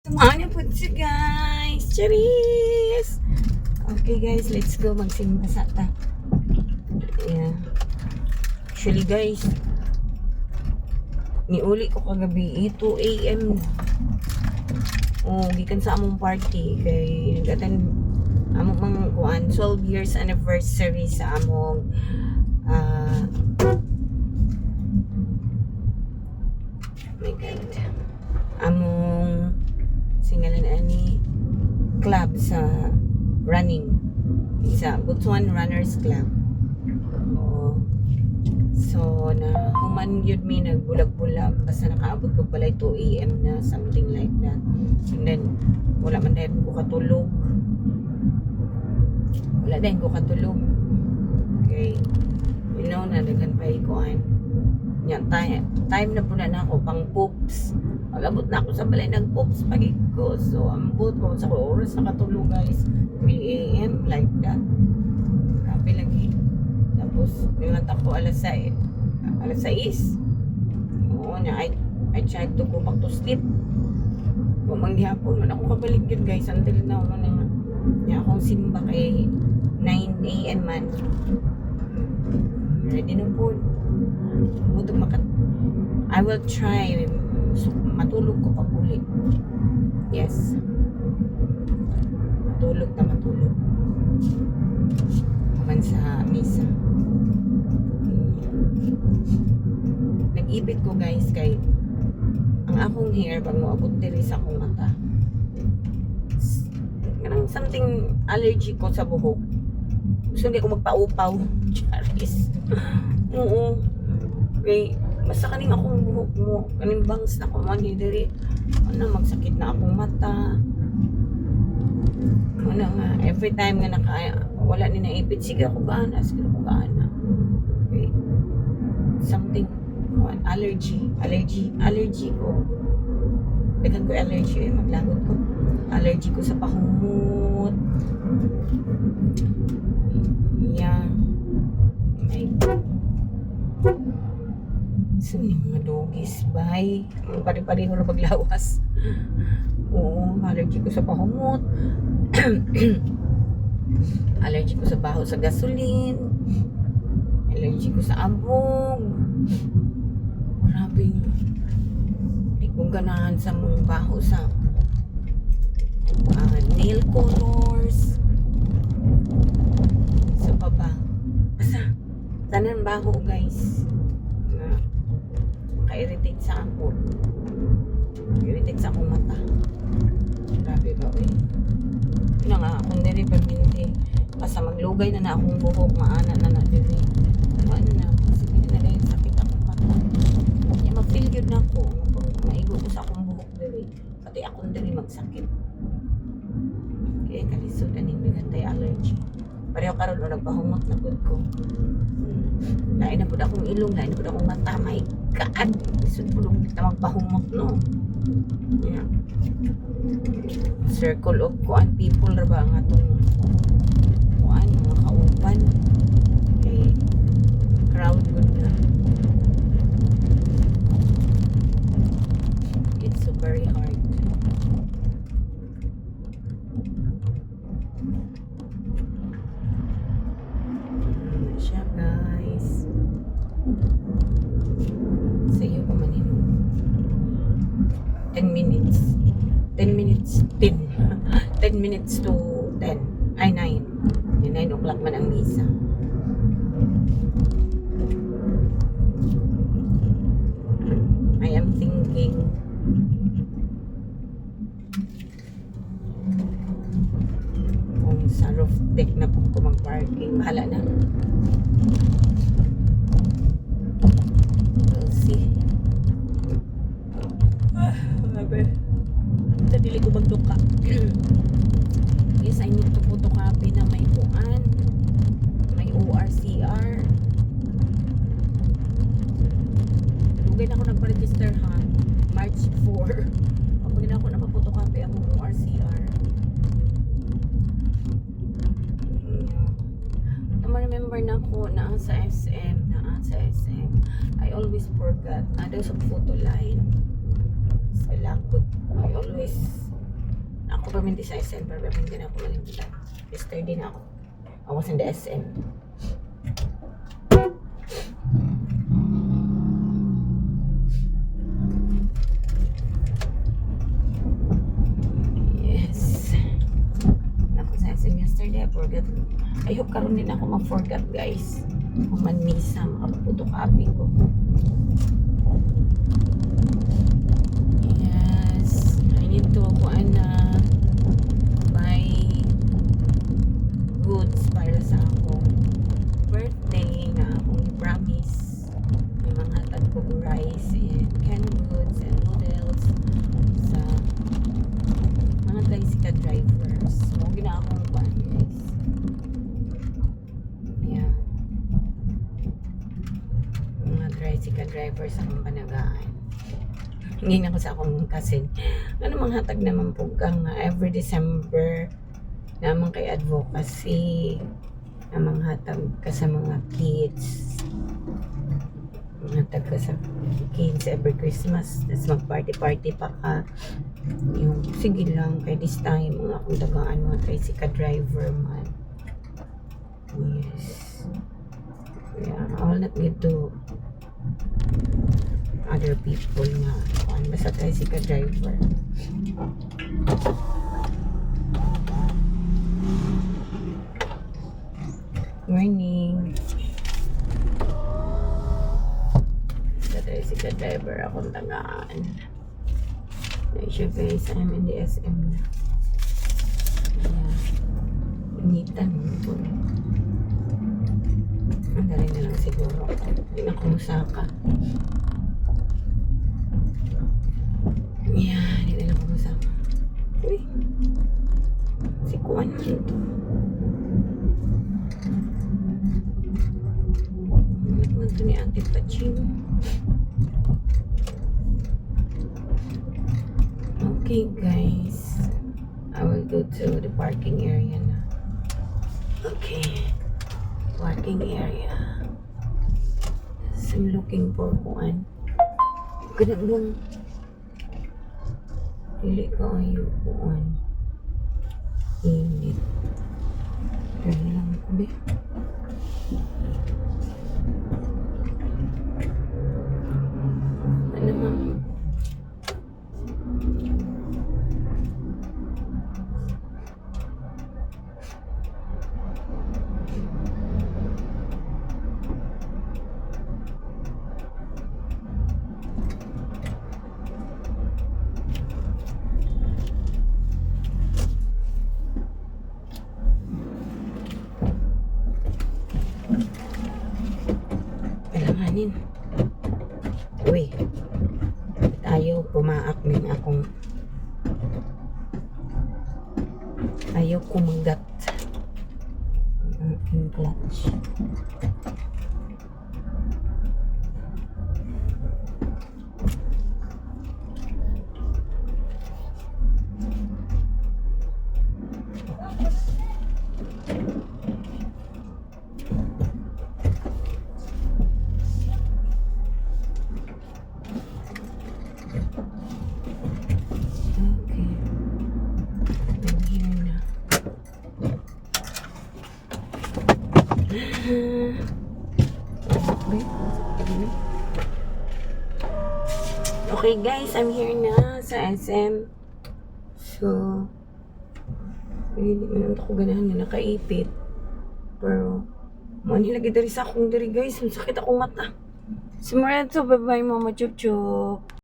Samahan niyo po siya guys. Charis! Okay guys, let's go. Magsimba sa ta. Yeah. Actually guys, niuli ko kagabi 2 AM na. Oh, gikan sa among party kay nag-attend among mga kuan 12 years anniversary sa among my God. Among singalan ani club sa running sa Butuan Runners Club. Oo. So na human yun mi nagbulag-bulag basta nakaabot ko pala 2 AM na something like that. And then wala man dahil ko katulog. Wala dahil ko katulog. Okay. You know na daghan pa ikuan. Yan time na po na ako pang poops. Pag-abot na ako sa balay nag-poops pagig ko. So ambot ko sa oras nakatulog guys. 3 AM like that. Grabe lagi. Tapos nilat ako alas 6. Oo na I tried to go back to sleep. Bumanghihapon man ako kabalik yun guys until now man nga. Nya akong simba kay 9 AM man. Ready na po. I will try matulog ko pa ulit. Yes. Matulog. Kaman sa misa. Nag-ibit ko guys kay ang akong hair pag moabot diri sa akong mata. Kanang something allergy ko sa buhok. Gusto hindi ko magpaupaw. Charis. Oo. Okay. Basta kaning akong buhok mo. Kaning bangs na kumani diri. Ano, magsakit na akong mata. Ano nga. Every time nga wala ni naipit. Sige ako gaana. Okay. Something. Allergy ko. Dagan ko allergy. Maglagot ko. Allergy ko sa pahumot. Yeah. My God. So, yung mga doggies, bye. Pari-pariho na paglawas. Oo, allergy ko sa pahumot. Allergy ko sa baho sa gasolin. Allergy ko sa ambog. Grabe. Hindi ko ganahan sa mga baho sa nail colors. Sa baba. Basta, tanan baho guys. Ka-irritate sa ako. Irritate sa akong mata. Grabe ba eh. Yun na nga, akong niri perminti. Basta maglugay na akong buhok, maana na diri. Ano na, kasi hindi na yung sakit akong mata. Kaya ma-feel yun na ako. Maigo ko sa akong buhok diri. Pati akong diri magsakit. Kaya kalisod, aning bigantay allergy. Pareho karon o nagpahumot na po ko. Lain na po akong ilong, lain na po akong mata. My God! Isod po lang na magpahumot, no? Yeah. Circle of kuan people ra ba nga itong kuan, mga kauban. Okay. Crowd good na. It's so very hard. Siya guys. Sa iyo pa manin 10 minutes 10 minutes to 10 ay 9 o'clock man ang misa. I am thinking kung sa roof deck na po ko mag-parking, bahala na. We'll see. Sa dili ko magduka. Yes, I need to photocopy na may kuan. May ORCR. Lugay na ako nagpa-register ha. March 4. Kapag na ako napapotocopy ang ORCR. Remember na ko na sa SM. I always forgot. Ada sa photo line. Sa lakot. I always ako paminti sa SM, pero paminti na ako malimpitan. Yesterday na ako. I was in the SM. Yes. Ako sa SM yesterday, I forgot. I hope karon din ako ma-forget, guys. Kung man-misa, makaputo-copy ko. Yes. I need to buy goods para sa akong birthday na akong promise. May mga hatag ko rice and canned goods and noodles sa mga tricycle drivers. So, gina akong pan, guys. Yeah. Mga tricycle drivers akong panagaan. Hingin ako sa akong cousin. Ano mga hatag naman po kang every December naman kay advocacy namang hatag ka sa mga kids, hatag ka sa kids every Christmas, tapos mag-party pa ka. Yung sige lang kay this time mga akong dagaan mga tricycle driver man. Yes, yeah, I will not give to other people nga basta tricycle driver. Morning. Sa tricycle driver akong tagaan. Siya guys, I'm in the SM na. Initan mo po. Madali na lang siguro. Hindi na kumusaka. Yeah, hindi na lang kumusaka. Uy. Si Kuan man ito. Ito ni Auntie Pachino. Okay guys, I will go to the parking area na. Okay, parking area. So I'm looking for Kuan. Ganun lang. Dili ka ayaw Kuan. Init. Dali lang ako be. Ano naman? Kailanganin. Uy. Ayaw pumaak ng akong ayaw kumagat ang aking clutch. Okay guys, I'm here na sa SM. So, hindi man ako ganahan na nakaipit. Pero, manilagay dari sa akong diri guys. Sakit akong mata. Sumuradso, bye bye mama chup chup.